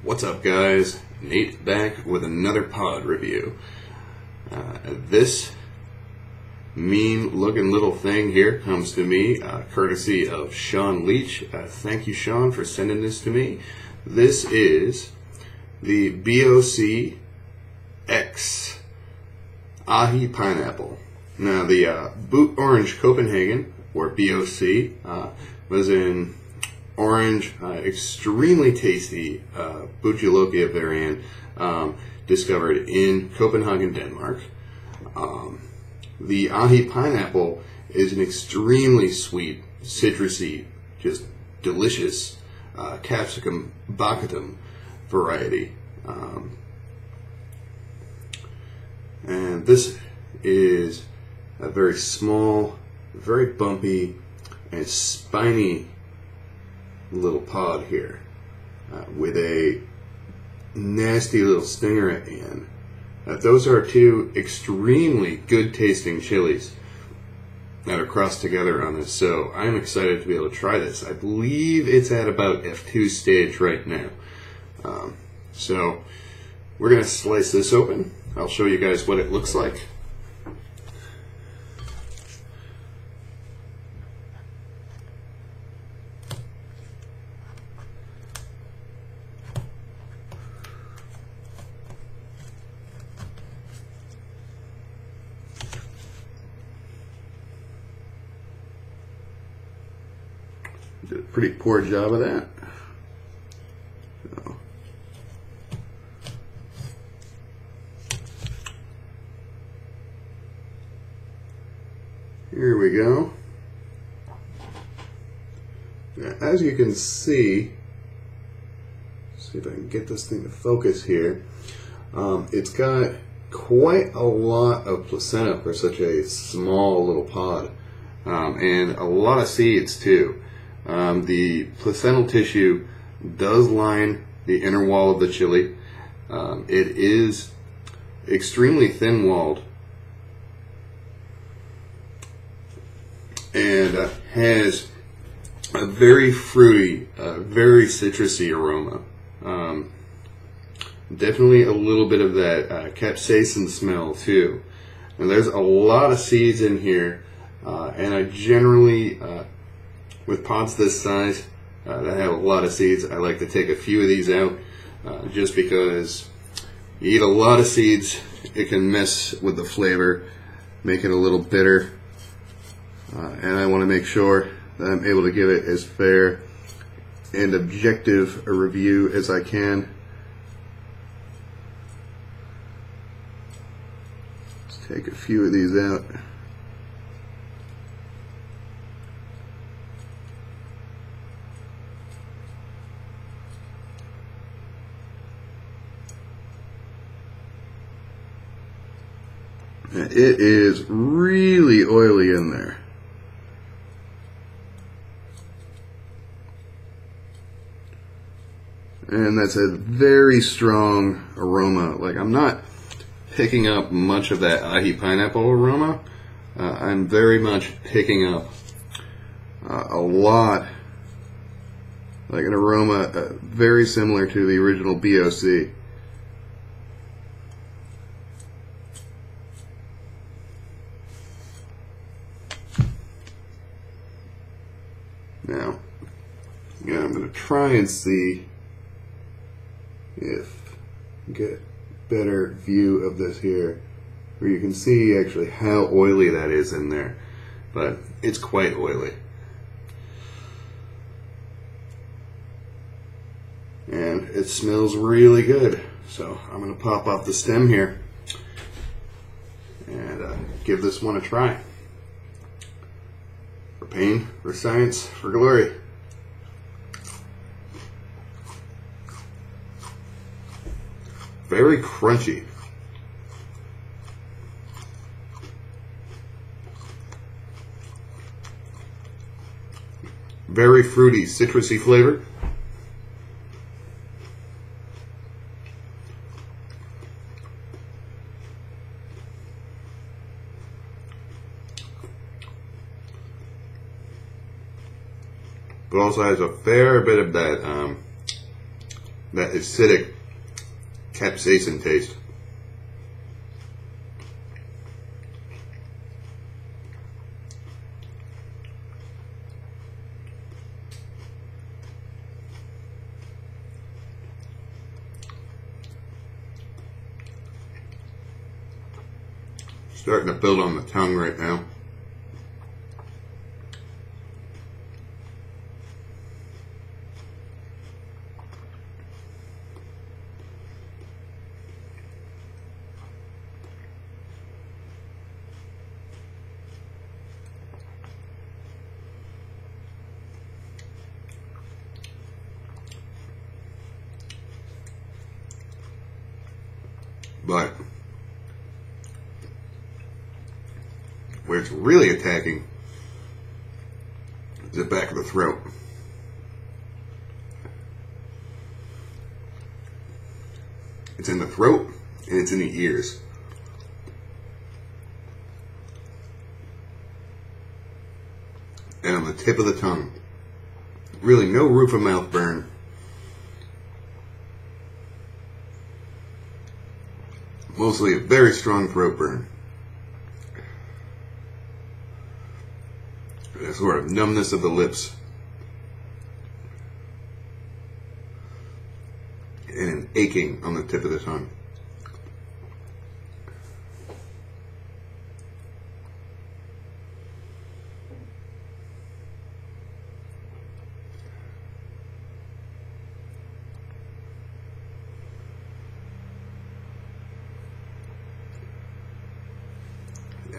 What's up, guys? Nate back with another pod review. This mean looking little thing here comes to me courtesy of Shawn Leach. Thank you, Shawn, for sending this to me. This is the BOC X Aji Pineapple. Now, the Boot Orange Copenhagen, or BOC, was in orange, extremely tasty Bootjolokia variant, discovered in Copenhagen, Denmark. The Aji Pineapple is an extremely sweet, citrusy, just delicious capsicum baccatum variety. And this is a very small, very bumpy, and spiny little pod here with a nasty little stinger at the end. Those are two extremely good tasting chilies that are crossed together on this, so I'm excited to be able to try this. I believe it's at about F2 stage right now. So we're going to slice this open. I'll show you guys what it looks like. Did a pretty poor job of that. So. Here we go. Now, as you can see if I can get this thing to focus here, it's got quite a lot of placenta for such a small little pod, and a lot of seeds too. The placental tissue does line the inner wall of the chili. It is extremely thin-walled and has a very fruity, very citrusy aroma. Definitely a little bit of that capsaicin smell too. And there's a lot of seeds in here, and I generally, with pods this size that have a lot of seeds, I like to take a few of these out, just because you eat a lot of seeds, it can mess with the flavor, make it a little bitter, and I want to make sure that I'm able to give it as fair and objective a review as I can. Let's take a few of these out. It is really oily in there. And that's a very strong aroma. Like, I'm not picking up much of that Aji Pineapple aroma. I'm very much picking up a lot, like an aroma very similar to the original BOC. Now, I'm going to try and see if I get a better view of this here, where you can see actually how oily that is in there, but it's quite oily. And it smells really good, so I'm going to pop off the stem here and give this one a try. For pain, for science, for glory. Very crunchy. Very fruity, citrusy flavor. But also has a fair bit of that that acidic capsaicin taste. Starting to build on the tongue right now. But where it's really attacking is the back of the throat. It's in the throat and it's in the ears. And on the tip of the tongue. Really no roof of mouth burn. Mostly a very strong throat burn. A sort of numbness of the lips. And an aching on the tip of the tongue.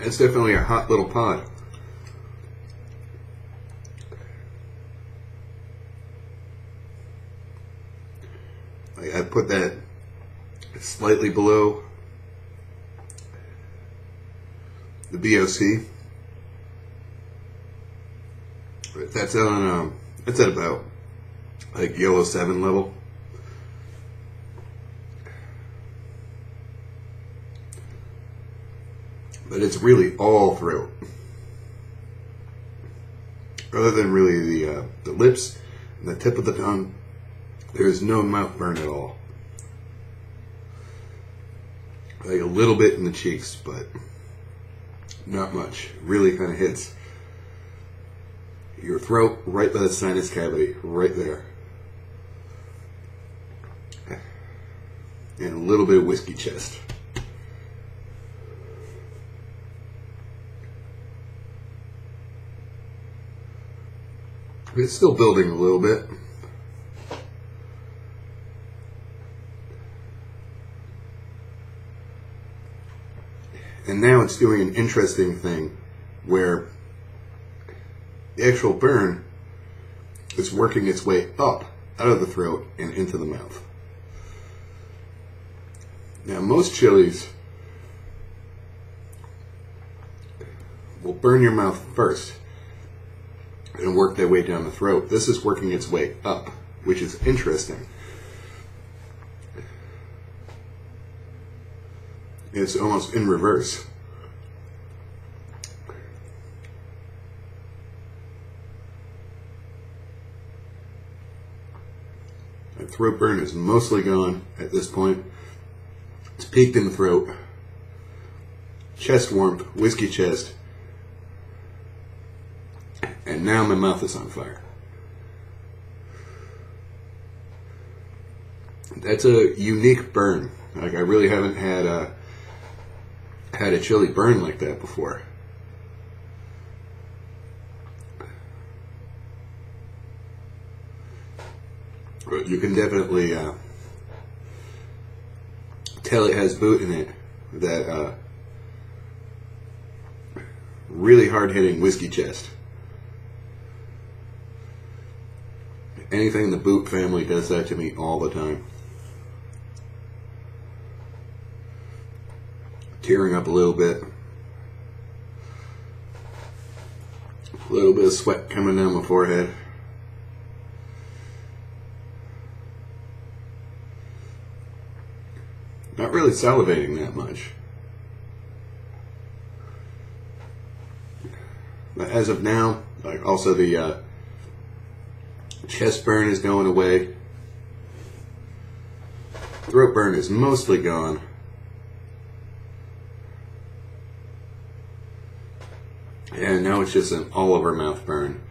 It's definitely a hot little pod. I put that slightly below the BOC. But that's on that's at about like yellow 7 level. But it's really all throat. Other than really the lips and the tip of the tongue, there is no mouth burn at all. Like a little bit in the cheeks, but not much. Really kind of hits your throat right by the sinus cavity, right there. And a little bit of whiskey chest. It's still building a little bit. And now it's doing an interesting thing where the actual burn is working its way up out of the throat and into the mouth. Now most chilies will burn your mouth first and work their way down the throat. This is working its way up, which is interesting. It's almost in reverse. The throat burn is mostly gone at this point. It's peaked in the throat. Chest warmth, whiskey chest. And now my mouth is on fire. That's a unique burn. Like I really haven't had a chili burn like that before. But you can definitely tell it has boot in it. That really hard-hitting whiskey chest. Anything in the boot family does that to me all the time. Tearing up a little bit. A little bit of sweat coming down my forehead. Not really salivating that much. But as of now, like also the chest burn is going away. throat burn is mostly gone. And now it's just an all-over mouth burn.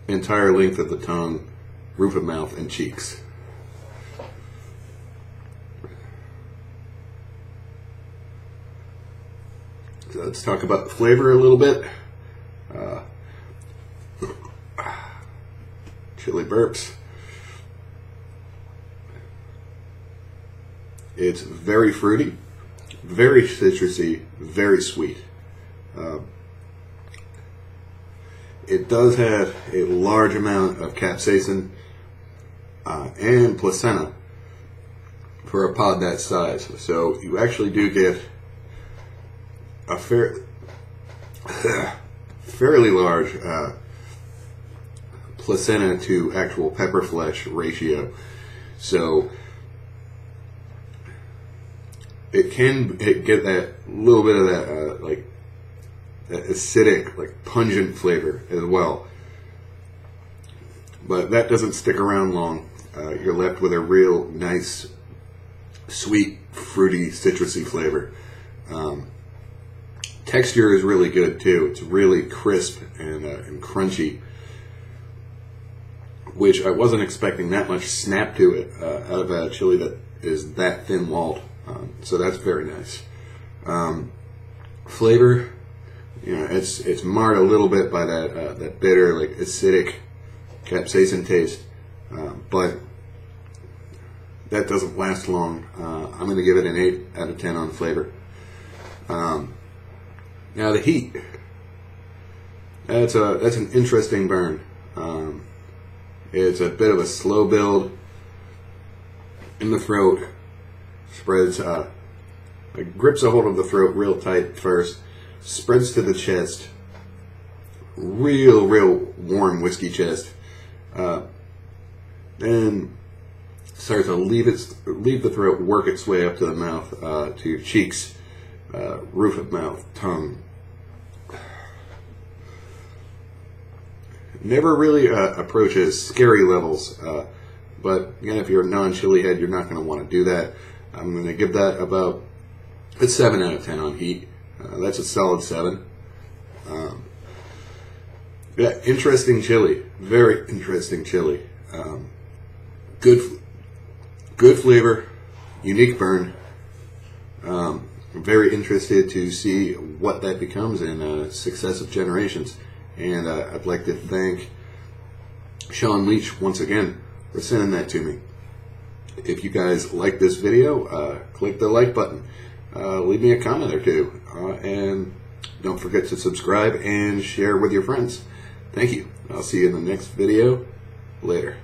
Entire length of the tongue, roof of mouth, and cheeks. So let's talk about the flavor a little bit. Chili burps. It's very fruity, very citrusy, very sweet. It does have a large amount of capsaicin and placenta for a pod that size. So you actually do get a fairly large placenta to actual pepper flesh ratio. So it can get that little bit of that like that acidic, like pungent flavor as well. But that doesn't stick around long. You're left with a real nice, sweet, fruity, citrusy flavor. Texture is really good too. It's really crisp and crunchy, which I wasn't expecting that much snap to it out of a chili that is that thin-walled. So that's very nice. Flavor, you know, it's marred a little bit by that bitter, like acidic capsaicin taste, but that doesn't last long. I'm going to give it an 8 out of 10 on flavor. Now the heat, that's an interesting burn. It's a bit of a slow build in the throat, spreads, it grips a hold of the throat real tight first, spreads to the chest, real warm whiskey chest, then starts to leave the throat, work its way up to the mouth, to your cheeks, roof of mouth, tongue. Never really approaches scary levels, but again, if you're a non-chili head, you're not going to want to do that. I'm going to give that about a 7 out of 10 on heat. That's a solid 7. Yeah, interesting chili, very interesting chili. Good flavor, unique burn. Very interested to see what that becomes in successive generations. And I'd like to thank Shawn Leach once again for sending that to me. If you guys like this video, click the like button. Leave me a comment or two. And don't forget to subscribe and share with your friends. Thank you. I'll see you in the next video. Later.